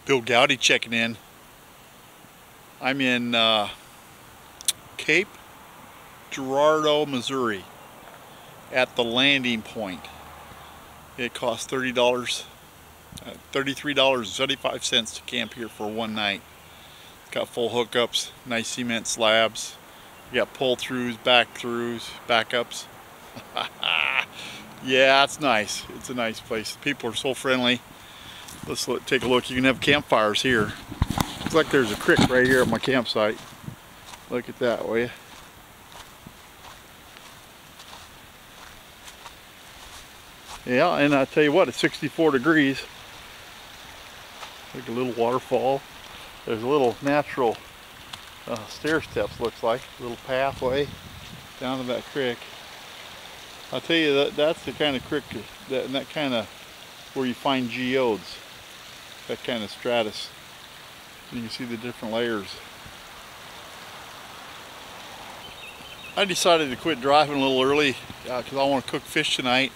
Bill Goudy checking in. I'm in Cape Girardeau, Missouri at the landing point. It costs $30, $33.75 to camp here for one night. It's got full hookups, nice cement slabs. You got pull-throughs, back-throughs, backups. Yeah, it's nice. It's a nice place. People are so friendly. Let's take a look. You can have campfires here. Looks like there's a creek right here at my campsite. Look at that, will you? Yeah, and I tell you what, it's 64 degrees. Like a little waterfall. There's a little natural stair steps, looks like. A little pathway down to that creek. I'll tell you, that's the kind of creek, that kind of where you find geodes. That kind of stratus. You can see the different layers. I decided to quit driving a little early because I want to cook fish tonight,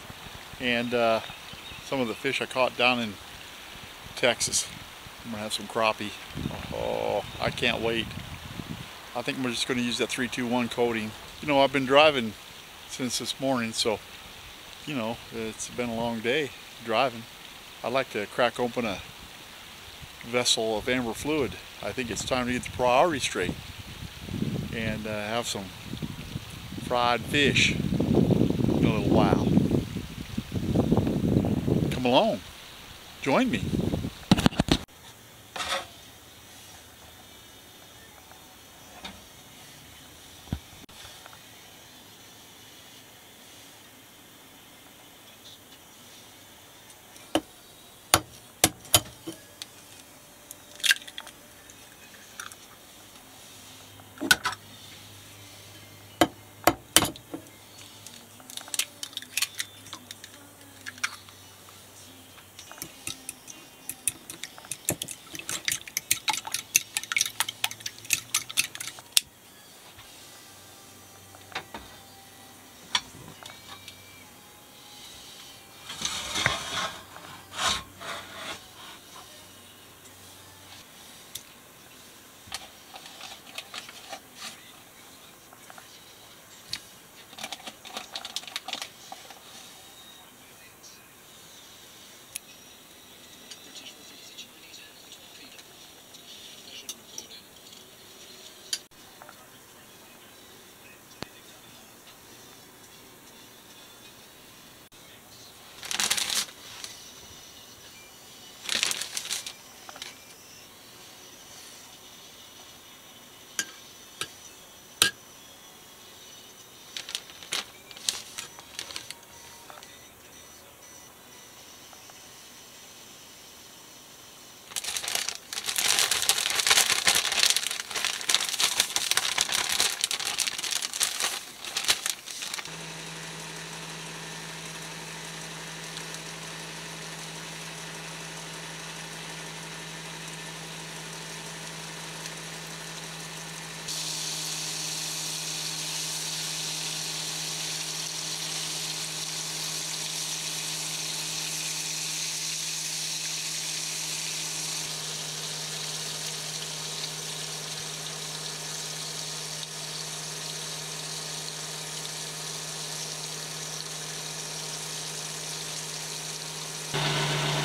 and some of the fish I caught down in Texas. I'm gonna have some crappie. Oh, I can't wait. I think we're just going to use that 3-2-1 coating. You know, I've been driving since this morning, so you know it's been a long day driving. I like to crack open a vessel of amber fluid. I think it's time to get the priority straight and have some fried fish in a little while. Come along, join me.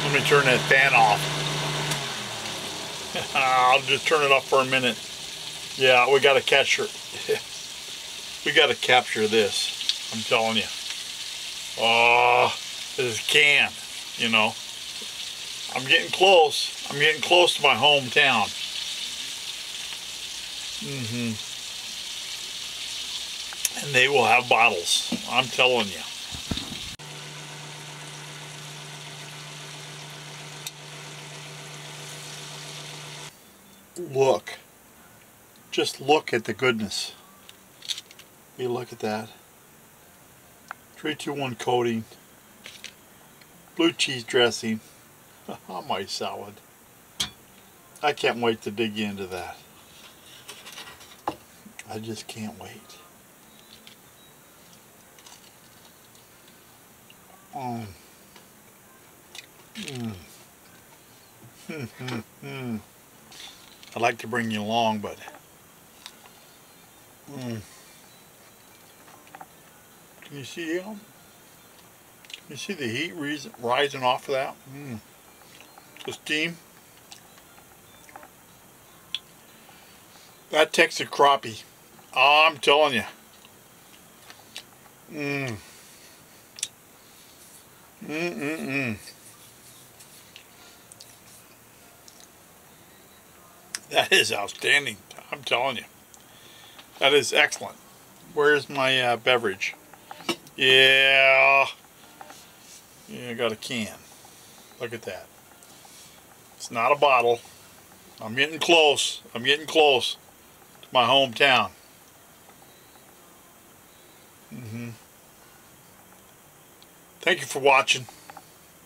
Let me turn that fan off. I'll just turn it off for a minute. Yeah, we got to capture. We got to capture this. I'm telling you. Oh, this can. You know, I'm getting close. I'm getting close to my hometown. And they will have bottles. I'm telling you. Look, just look at the goodness. You look at that. 3-2-1 coating, blue cheese dressing on my salad. I can't wait to dig into that. I just can't wait. I'd like to bring you along, but can you see them? Can you see the heat rising off of that? The steam. That Texas Crappie. Oh, I'm telling you. That is outstanding. I'm telling you. That is excellent. Where's my beverage? Yeah. Yeah, I got a can. Look at that. It's not a bottle. I'm getting close. I'm getting close to my hometown. Thank you for watching.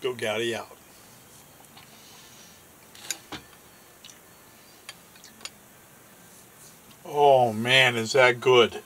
Go Goudy out. Oh man, is that good.